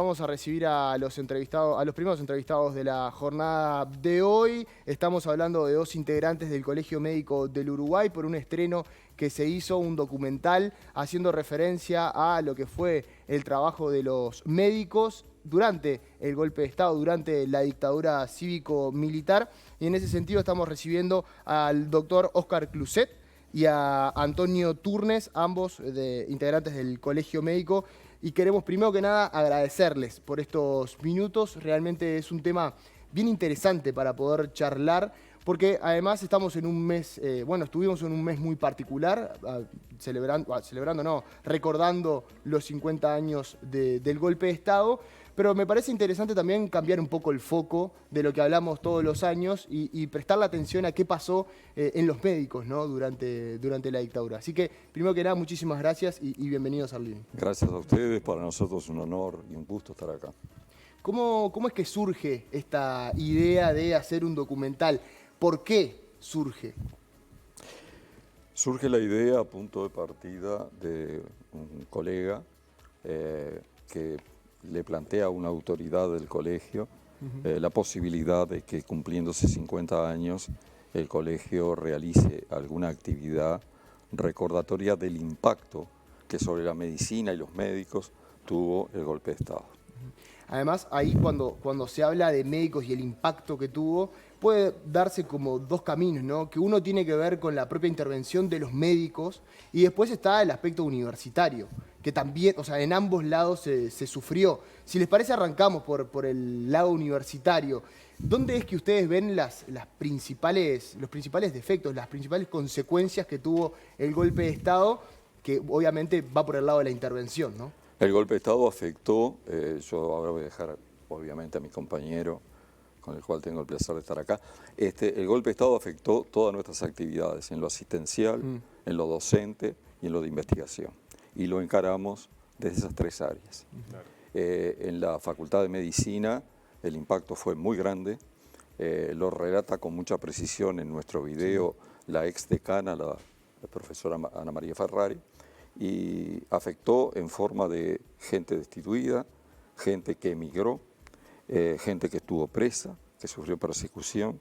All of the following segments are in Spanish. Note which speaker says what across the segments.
Speaker 1: Vamos a recibir a los entrevistados, a los primeros entrevistados de la jornada de hoy. Estamos hablando de dos integrantes del Colegio Médico del Uruguay por un estreno que se hizo, un documental haciendo referencia a lo que fue el trabajo de los médicos durante el golpe de Estado, durante la dictadura cívico-militar. Y en ese sentido estamos recibiendo al doctor Óscar Cluset y a Antonio Turnes, ambos integrantes del Colegio Médico. Y queremos primero que nada agradecerles por estos minutos. Realmente es un tema bien interesante para poder charlar, porque además estamos en un mes, estuvimos en un mes muy particular, recordando los 50 años del golpe de Estado. Pero me parece interesante también cambiar un poco el foco de lo que hablamos todos los años y prestarle atención a qué pasó en los médicos, ¿no? durante la dictadura. Así que, primero que nada, muchísimas gracias y bienvenidos al living.
Speaker 2: Gracias a ustedes, para nosotros es un honor y un gusto estar acá.
Speaker 1: ¿Cómo es que surge esta idea de hacer un documental? ¿Por qué surge?
Speaker 2: Surge la idea a punto de partida de un colega que le plantea a una autoridad del colegio la posibilidad de que, cumpliéndose 50 años, el colegio realice alguna actividad recordatoria del impacto que sobre la medicina y los médicos tuvo el golpe de Estado.
Speaker 1: Además, ahí cuando se habla de médicos y el impacto que tuvo, puede darse como dos caminos, ¿no? Que uno tiene que ver con la propia intervención de los médicos y después está el aspecto universitario, que también, o sea, en ambos lados se sufrió. Si les parece, arrancamos por el lado universitario. ¿Dónde es que ustedes ven los principales defectos, las principales consecuencias que tuvo el golpe de Estado, que obviamente va por el lado de la intervención, ¿no?
Speaker 2: El golpe de Estado afectó, yo ahora voy a dejar obviamente a mi compañero, con el cual tengo el placer de estar acá. El golpe de Estado afectó todas nuestras actividades, en lo asistencial, en lo docente y en lo de investigación. Y lo encaramos desde esas tres áreas. Claro. En la Facultad de Medicina el impacto fue muy grande, lo relata con mucha precisión en nuestro video la ex decana, la profesora Ana María Ferrari, y afectó en forma de gente destituida, gente que emigró, gente que estuvo presa, que sufrió persecución,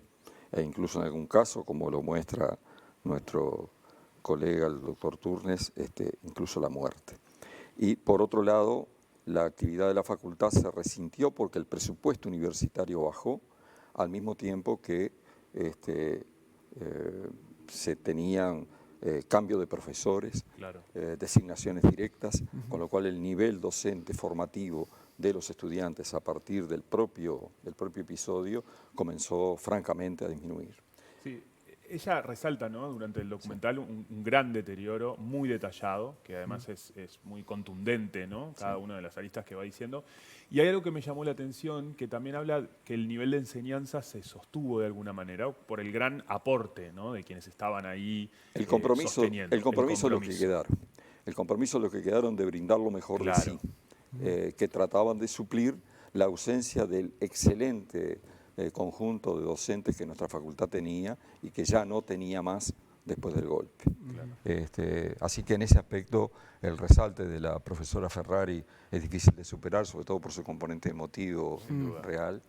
Speaker 2: e incluso en algún caso, como lo muestra nuestro colega el doctor Turnes, incluso la muerte. Y por otro lado, la actividad de la facultad se resintió porque el presupuesto universitario bajó, al mismo tiempo que se tenían cambio de profesores, claro, designaciones directas, con lo cual el nivel docente formativo de los estudiantes a partir del propio episodio comenzó francamente a disminuir.
Speaker 3: Sí, ella resalta, ¿no?, durante el documental un gran deterioro muy detallado, que además es muy contundente, ¿no?, cada una de las aristas que va diciendo. Y hay algo que me llamó la atención, que también habla que el nivel de enseñanza se sostuvo de alguna manera por el gran aporte, ¿no?, de quienes estaban ahí sosteniendo.
Speaker 2: El compromiso es lo que quedaron. El compromiso es lo que quedaron de brindar lo mejor de sí, que trataban de suplir la ausencia del excelente conjunto de docentes que nuestra facultad tenía y que ya no tenía más después del golpe. Claro. Así que en ese aspecto el resalte de la profesora Ferrari es difícil de superar, sobre todo por su componente emotivo real,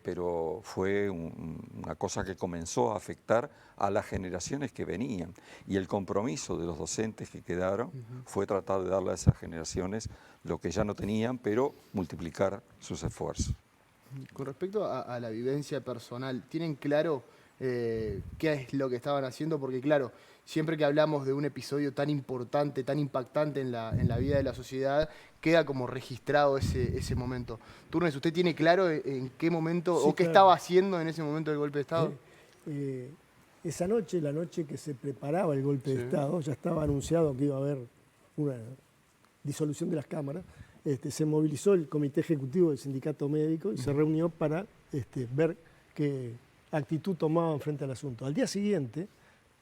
Speaker 2: pero fue una cosa que comenzó a afectar a las generaciones que venían, y el compromiso de los docentes que quedaron fue tratar de darle a esas generaciones lo que ya no tenían, pero multiplicar sus esfuerzos.
Speaker 1: Con respecto a la vivencia personal, ¿tienen claro qué es lo que estaban haciendo? Porque claro, siempre que hablamos de un episodio tan importante, tan impactante en la vida de la sociedad, queda como registrado ese momento. Turnes, ¿usted tiene claro en qué momento o qué estaba haciendo en ese momento del golpe de Estado?
Speaker 4: Esa noche, la noche que se preparaba el golpe de Estado, ya estaba anunciado que iba a haber una disolución de las cámaras. Se movilizó el comité ejecutivo del sindicato médico y se reunió para ver qué actitud tomaban frente al asunto. Al día siguiente,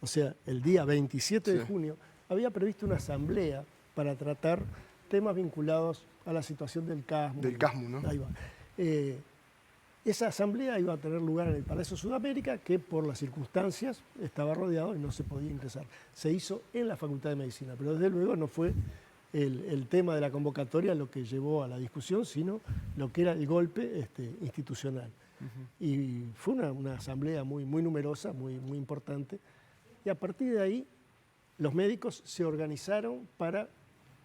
Speaker 4: o sea, el día 27 de junio, había previsto una asamblea para tratar temas vinculados a la situación del CASMU.
Speaker 1: Del CASMU, ¿no?
Speaker 4: Ahí va. Esa asamblea iba a tener lugar en el Palacio Sudamérica, que por las circunstancias estaba rodeado y no se podía ingresar. Se hizo en la Facultad de Medicina, pero desde luego no fue el tema de la convocatoria lo que llevó a la discusión, sino lo que era el golpe institucional. Y fue una asamblea muy numerosa, muy importante. Y a partir de ahí, los médicos se organizaron para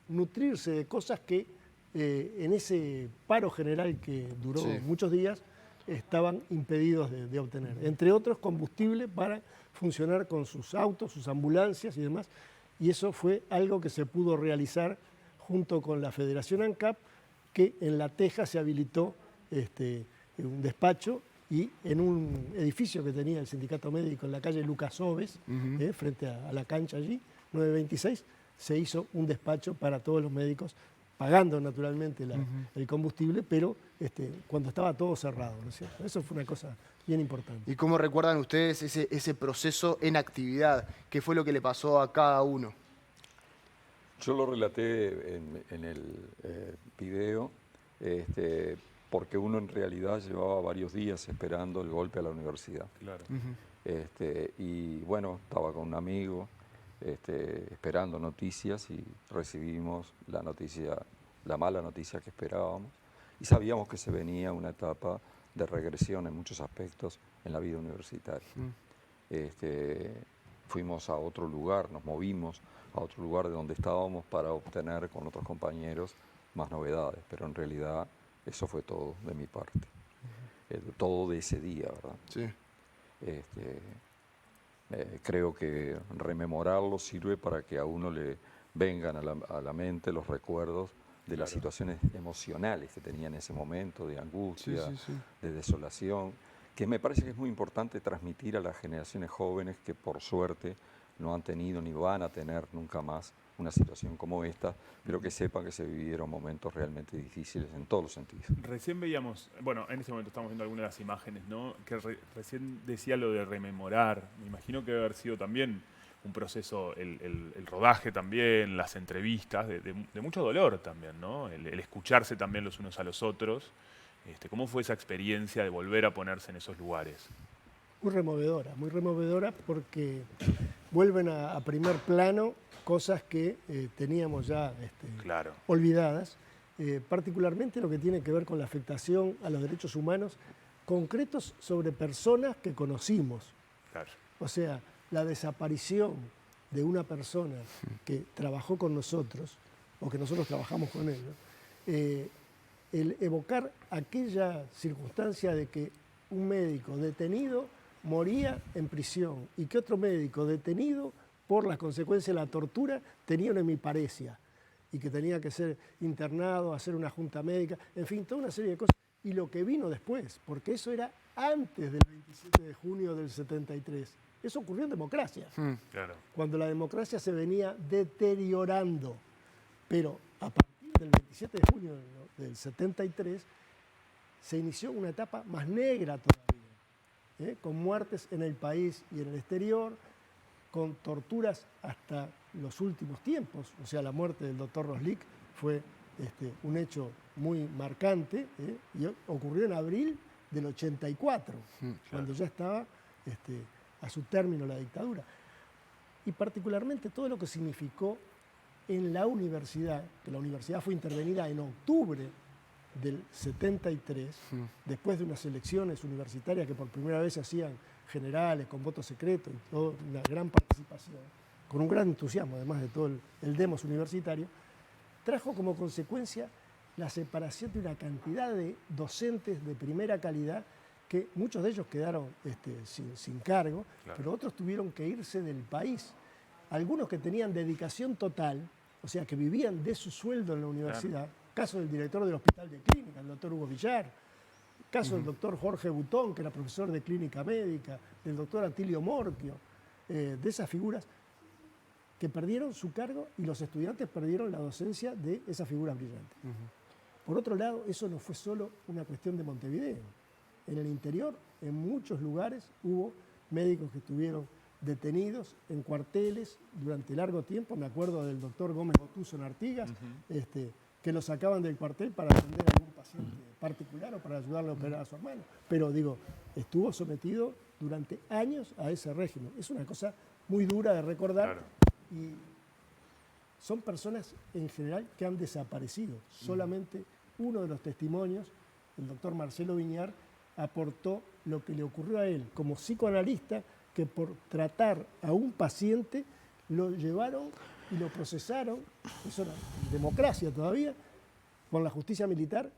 Speaker 4: nutrirse de cosas que en ese paro general que duró muchos días estaban impedidos de obtener. Entre otros, combustible para funcionar con sus autos, sus ambulancias y demás. Y eso fue algo que se pudo realizar junto con la Federación ANCAP, que en La Teja se habilitó un despacho y en un edificio que tenía el sindicato médico en la calle Lucas Oves, frente a la cancha allí, 926, se hizo un despacho para todos los médicos, pagando naturalmente el combustible, pero cuando estaba todo cerrado, ¿no es cierto? Eso fue una cosa bien importante.
Speaker 1: ¿Y cómo recuerdan ustedes ese proceso en actividad? ¿Qué fue lo que le pasó a cada uno?
Speaker 2: Yo lo relaté en el video, porque uno en realidad llevaba varios días esperando el golpe a la universidad.
Speaker 3: Claro.
Speaker 2: Y bueno, estaba con un amigo esperando noticias y recibimos la mala noticia que esperábamos. Y sabíamos que se venía una etapa de regresión en muchos aspectos en la vida universitaria. Fuimos a otro lugar, nos movimos a otro lugar de donde estábamos para obtener con otros compañeros más novedades, pero en realidad eso fue todo de mi parte, todo de ese día, ¿verdad?
Speaker 1: Sí.
Speaker 2: Creo que rememorarlo sirve para que a uno le vengan a la mente los recuerdos de las situaciones emocionales que tenía en ese momento, de angustia, de desolación, que me parece que es muy importante transmitir a las generaciones jóvenes que por suerte no han tenido ni van a tener nunca más una situación como esta, pero que sepan que se vivieron momentos realmente difíciles en todos los sentidos.
Speaker 3: Recién veíamos, bueno, en este momento estamos viendo algunas de las imágenes, ¿no? Que recién decía lo de rememorar. Me imagino que debe haber sido también un proceso, el rodaje también, las entrevistas, de mucho dolor también, ¿no? El escucharse también los unos a los otros. ¿Cómo fue esa experiencia de volver a ponerse en esos lugares?
Speaker 4: Muy removedora porque vuelven a primer plano cosas que teníamos ya
Speaker 3: Claro.
Speaker 4: olvidadas, particularmente lo que tiene que ver con la afectación a los derechos humanos concretos sobre personas que conocimos.
Speaker 3: Claro.
Speaker 4: O sea, la desaparición de una persona que trabajó con nosotros, o que nosotros trabajamos con él, ¿no? El evocar aquella circunstancia de que un médico detenido moría en prisión y que otro médico detenido por las consecuencias de la tortura tenía una hemiparesia y que tenía que ser internado, hacer una junta médica, en fin, toda una serie de cosas. Y lo que vino después, porque eso era antes del 27 de junio del 73. Eso ocurrió en democracia,
Speaker 3: Claro.
Speaker 4: cuando la democracia se venía deteriorando. Pero a partir del 27 de junio del 73 se inició una etapa más negra todavía, con muertes en el país y en el exterior, con torturas hasta los últimos tiempos. O sea, la muerte del doctor Roslik fue un hecho muy marcante, y ocurrió en abril del 84, cuando ya estaba a su término la dictadura. Y particularmente todo lo que significó en la universidad, que la universidad fue intervenida en octubre del 73, después de unas elecciones universitarias que por primera vez se hacían generales, con voto secreto y toda una gran participación, con un gran entusiasmo además de todo el demos universitario, trajo como consecuencia la separación de una cantidad de docentes de primera calidad que muchos de ellos quedaron sin cargo, claro, pero otros tuvieron que irse del país. Algunos que tenían dedicación total, o sea, que vivían de su sueldo en la universidad, claro, caso del director del Hospital de Clínica, el doctor Hugo Villar, caso del doctor Jorge Butón, que era profesor de Clínica Médica, del doctor Atilio Morquio, de esas figuras que perdieron su cargo y los estudiantes perdieron la docencia de esas figuras brillantes. Por otro lado, eso no fue solo una cuestión de Montevideo. En el interior, en muchos lugares, hubo médicos que estuvieron detenidos en cuarteles durante largo tiempo. Me acuerdo del doctor Gómez Botuso en Artigas, que lo sacaban del cuartel para atender a algún paciente particular o para ayudarle a operar a su hermano. Pero digo, estuvo sometido durante años a ese régimen. Es una cosa muy dura de recordar. Claro. son personas en general que han desaparecido. Solamente uno de los testimonios, el doctor Marcelo Viñar, aportó lo que le ocurrió a él como psicoanalista, que por tratar a un paciente lo llevaron y lo procesaron, eso era democracia todavía, con la justicia militar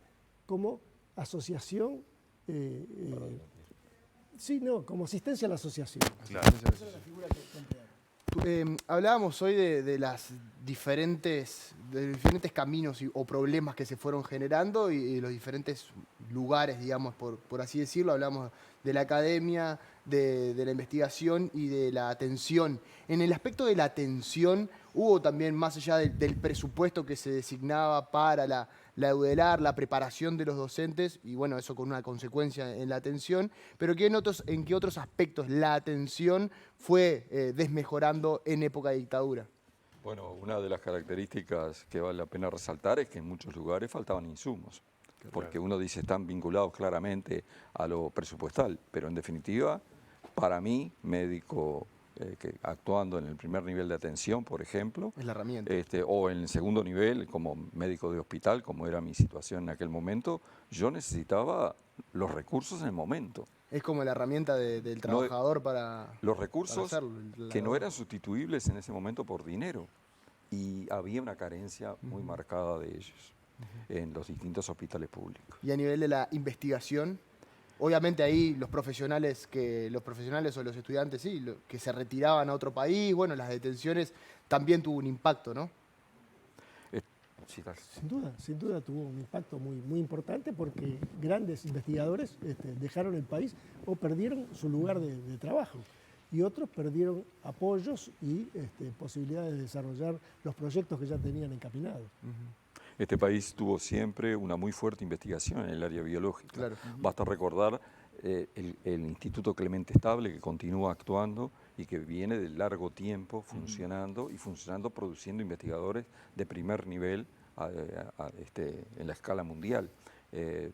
Speaker 4: como asociación, como asistencia a la asociación.
Speaker 3: Claro.
Speaker 4: Esa es la figura que emplearon.
Speaker 1: Hablábamos hoy de los diferentes caminos o problemas que se fueron generando y los diferentes lugares, digamos, por así decirlo. Hablamos de la academia, de la investigación y de la atención. En el aspecto de la atención, hubo también, más allá del presupuesto que se designaba para la EUDELAR, la preparación de los docentes, y bueno, eso con una consecuencia en la atención, pero ¿en qué otros aspectos la atención fue desmejorando en época de dictadura?
Speaker 2: Bueno, una de las características que vale la pena resaltar es que en muchos lugares faltaban insumos, porque uno dice están vinculados claramente a lo presupuestal, pero en definitiva, para mí, médico que actuando en el primer nivel de atención, por ejemplo,
Speaker 1: Es la herramienta.
Speaker 2: O en el segundo nivel, como médico de hospital, como era mi situación en aquel momento, yo necesitaba los recursos en el momento.
Speaker 1: Es como la herramienta del trabajador para
Speaker 2: Los recursos
Speaker 1: hacerlo,
Speaker 2: que no eran sustituibles en ese momento por dinero. Y había una carencia muy marcada de ellos en los distintos hospitales públicos.
Speaker 1: Y a nivel de la investigación, obviamente ahí los profesionales o los estudiantes que se retiraban a otro país, bueno, las detenciones también tuvo un impacto, ¿no?
Speaker 2: Sí, dale.
Speaker 4: Sin duda tuvo un impacto muy importante porque grandes investigadores dejaron el país o perdieron su lugar de trabajo y otros perdieron apoyos y posibilidades de desarrollar los proyectos que ya tenían encaminados.
Speaker 2: Este país tuvo siempre una muy fuerte investigación en el área biológica.
Speaker 1: Claro.
Speaker 2: Basta recordar el Instituto Clemente Estable, que continúa actuando y que viene de largo tiempo funcionando produciendo investigadores de primer nivel en la escala mundial.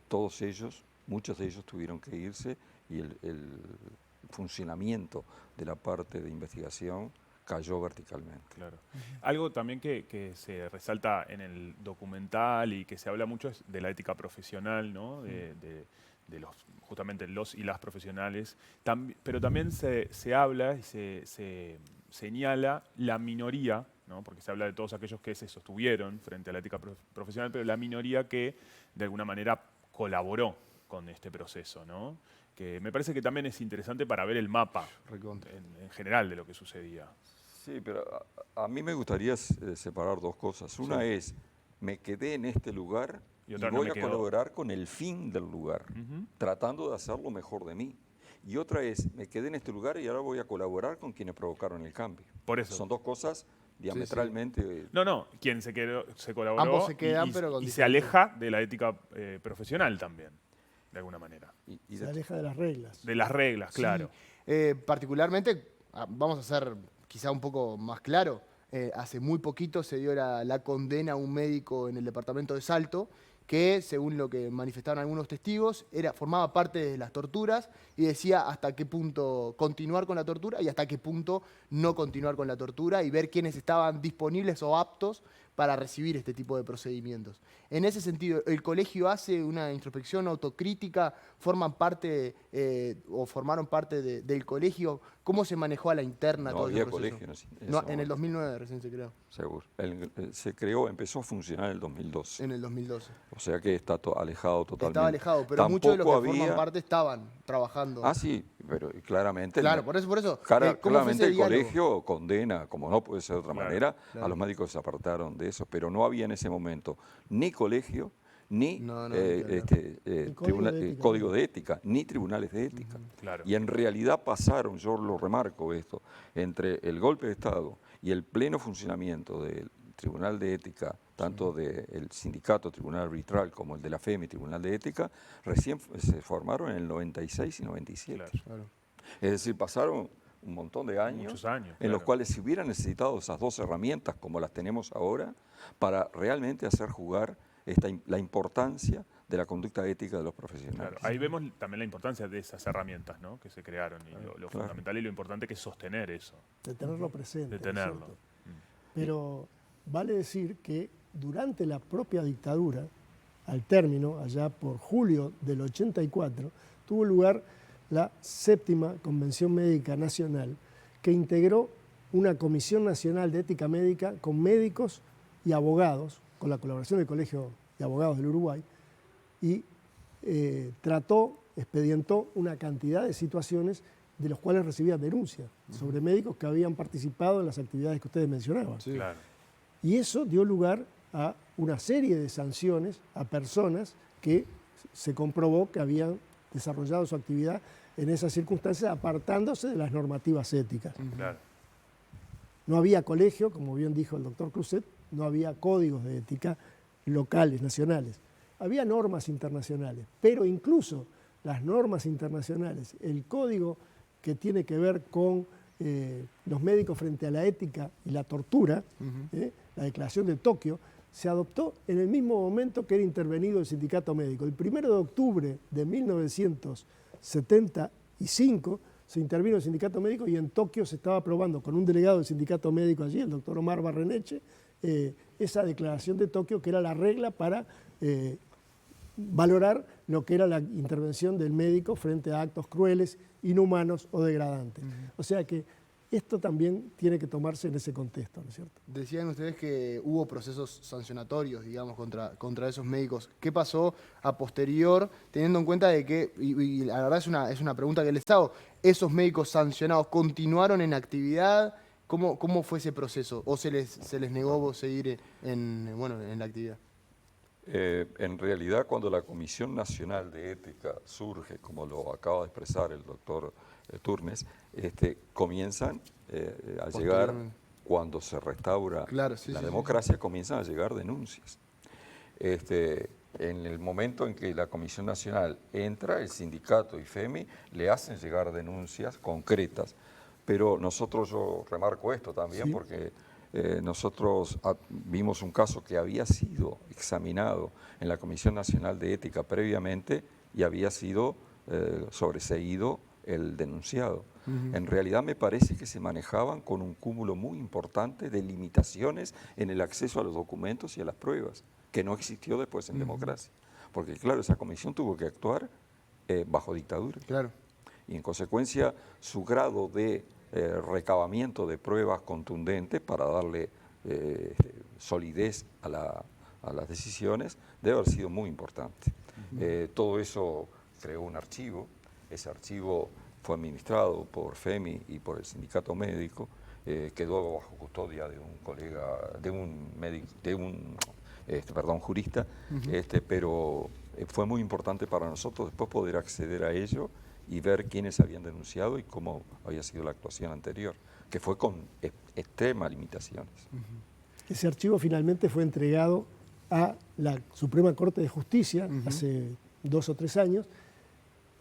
Speaker 2: Todos ellos, muchos de ellos tuvieron que irse y el funcionamiento de la parte de investigación cayó verticalmente.
Speaker 3: Claro. Algo también que se resalta en el documental y que se habla mucho es de la ética profesional, ¿no? De justamente los y las profesionales, pero también se habla y se señala la minoría, ¿no? Porque se habla de todos aquellos que se sostuvieron frente a la ética profesional, pero la minoría que de alguna manera colaboró con este proceso, ¿no? Que me parece que también es interesante para ver el mapa en general de lo que sucedía.
Speaker 2: Sí, pero a mí me gustaría separar dos cosas. Una es, me quedé en este lugar y voy a colaborar con el fin del lugar, tratando de hacer lo mejor de mí. Y otra es, me quedé en este lugar y ahora voy a colaborar con quienes provocaron el cambio.
Speaker 3: Por eso.
Speaker 2: Son dos cosas diametralmente...
Speaker 3: No, quien se colaboró
Speaker 1: Ambos se quedan, pero
Speaker 3: y se aleja de la ética profesional también, de alguna manera.
Speaker 4: Se aleja de las reglas.
Speaker 3: De las reglas, claro.
Speaker 1: Particularmente, vamos a ser quizá un poco más claro, hace muy poquito se dio la condena a un médico en el departamento de Salto que, según lo que manifestaron algunos testigos, formaba parte de las torturas y decía hasta qué punto continuar con la tortura y hasta qué punto no continuar con la tortura y ver quiénes estaban disponibles o aptos para recibir este tipo de procedimientos. En ese sentido, ¿el colegio hace una introspección autocrítica? ¿Formaron parte del colegio? ¿Cómo se manejó a la interna
Speaker 2: No
Speaker 1: todo
Speaker 2: había
Speaker 1: el proceso?
Speaker 2: colegio.
Speaker 1: En el 2009 recién se creó.
Speaker 2: Seguro. Empezó a funcionar en el 2012.
Speaker 1: En el 2012.
Speaker 2: O sea que está alejado totalmente.
Speaker 1: Estaba alejado, pero muchos de los que forman parte estaban trabajando.
Speaker 2: Ah, sí, pero claramente...
Speaker 1: Claro, por eso.
Speaker 2: Claramente el colegio condena, como no puede ser de otra manera,
Speaker 1: claro.
Speaker 2: a los médicos que se apartaron de eso, pero no había en ese momento ni colegio, ni código de ética, ni tribunales de ética.
Speaker 3: Claro.
Speaker 2: Y en realidad pasaron, yo lo remarco esto, entre el golpe de Estado y el pleno funcionamiento del Tribunal de Ética, tanto del sindicato Tribunal Arbitral como el de la FEMI, Tribunal de Ética, recién se formaron en el 96 y 97.
Speaker 1: Claro.
Speaker 2: Es decir, pasaron un montón de años,
Speaker 3: muchos años
Speaker 2: en los cuales se hubieran necesitado esas dos herramientas como las tenemos ahora para realmente hacer jugar la importancia de la conducta ética de los profesionales.
Speaker 3: Claro, ahí vemos también la importancia de esas herramientas, ¿no? Que se crearon y lo fundamental y lo importante que es sostener eso.
Speaker 4: De tenerlo presente.
Speaker 3: De tenerlo.
Speaker 4: Pero vale decir que durante la propia dictadura, al término, allá por julio del 84, tuvo lugar la 7ª Convención Médica Nacional, que integró una Comisión Nacional de Ética Médica con médicos y abogados, con la colaboración del Colegio de Abogados del Uruguay, y expedientó una cantidad de situaciones de los cuales recibía denuncias sobre médicos que habían participado en las actividades que ustedes mencionaban.
Speaker 1: Sí.
Speaker 3: Claro.
Speaker 4: Y eso dio lugar a una serie de sanciones a personas que se comprobó que habían desarrollado su actividad en esas circunstancias, apartándose de las normativas éticas.
Speaker 3: Claro.
Speaker 4: No había colegio, como bien dijo el doctor Cruzet, no había códigos de ética locales, nacionales. Había normas internacionales, pero incluso las normas internacionales, el código que tiene que ver con los médicos frente a la ética y la tortura, la Declaración de Tokio, se adoptó en el mismo momento que era intervenido el sindicato médico. El 1 de octubre de 1975 se intervino el sindicato médico y en Tokio se estaba aprobando con un delegado del sindicato médico allí, el doctor Omar Barreneche, esa declaración de Tokio que era la regla para valorar lo que era la intervención del médico frente a actos crueles, inhumanos o degradantes. O sea que esto también tiene que tomarse en ese contexto, ¿no es cierto?
Speaker 1: Decían ustedes que hubo procesos sancionatorios, digamos, contra esos médicos. ¿Qué pasó a posterior, teniendo en cuenta de que, y la verdad es una pregunta que les hago, esos médicos sancionados continuaron en actividad? ¿Cómo fue ese proceso? ¿O se les negó seguir en la actividad?
Speaker 2: En realidad, cuando la Comisión Nacional de Ética surge, como lo acaba de expresar el doctor Turnes, comienzan a llegar, cuando se restaura la democracia, comienzan a llegar denuncias. En el momento en que la Comisión Nacional entra, el sindicato y FEMI le hacen llegar denuncias concretas, pero nosotros, yo remarco esto también, porque nosotros vimos un caso que había sido examinado en la Comisión Nacional de Ética previamente y había sido sobreseído el denunciado. En realidad me parece que se manejaban con un cúmulo muy importante de limitaciones en el acceso a los documentos y a las pruebas, que no existió después en democracia. Porque claro, esa comisión tuvo que actuar bajo dictadura.
Speaker 1: Claro.
Speaker 2: Y en consecuencia su grado de recabamiento de pruebas contundentes para darle solidez a las decisiones debe haber sido muy importante. Todo eso creó un archivo, ese archivo fue administrado por FEMI y por el sindicato médico, quedó bajo custodia de un colega, de un jurista, pero fue muy importante para nosotros después poder acceder a ello y ver quiénes habían denunciado y cómo había sido la actuación anterior, que fue con extremas limitaciones.
Speaker 4: Ese archivo finalmente fue entregado a la Suprema Corte de Justicia hace 2 o 3 años,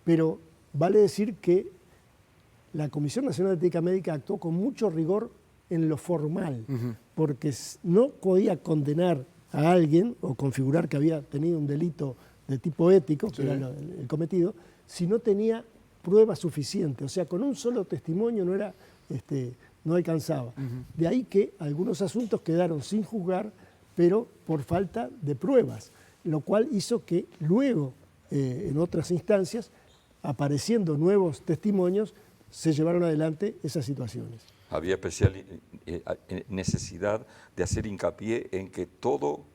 Speaker 4: pero vale decir que la Comisión Nacional de Ética Médica actuó con mucho rigor en lo formal, porque no podía condenar a alguien o configurar que había tenido un delito de tipo ético, que era el cometido, si no tenía prueba suficiente. O sea, con un solo testimonio no alcanzaba. De ahí que algunos asuntos quedaron sin juzgar, pero por falta de pruebas, lo cual hizo que luego, en otras instancias, apareciendo nuevos testimonios, se llevaron adelante esas situaciones.
Speaker 2: Había especial necesidad de hacer hincapié en que todo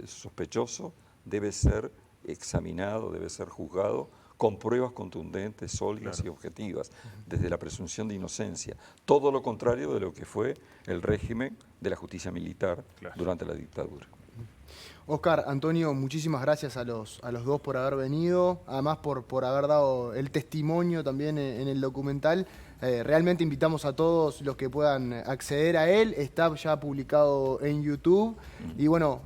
Speaker 2: sospechoso debe ser examinado, debe ser juzgado con pruebas contundentes, sólidas y objetivas, desde la presunción de inocencia. Todo lo contrario de lo que fue el régimen de la justicia militar durante la dictadura.
Speaker 1: Oscar, Antonio, muchísimas gracias a los dos por haber venido, además por haber dado el testimonio también en el documental. Realmente invitamos a todos los que puedan acceder a él, está ya publicado en YouTube. Y bueno,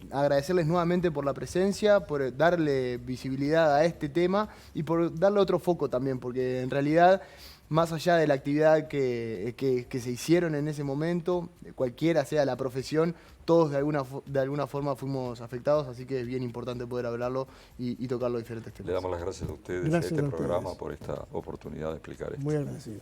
Speaker 1: agradecerles nuevamente por la presencia, por darle visibilidad a este tema y por darle otro foco también, porque en realidad, más allá de la actividad que se hicieron en ese momento, cualquiera sea la profesión, todos de alguna forma fuimos afectados, así que es bien importante poder hablarlo y tocarlo diferentes temas.
Speaker 2: Le damos las gracias a ustedes, a este programa, por esta oportunidad de explicar esto.
Speaker 4: Muy agradecido.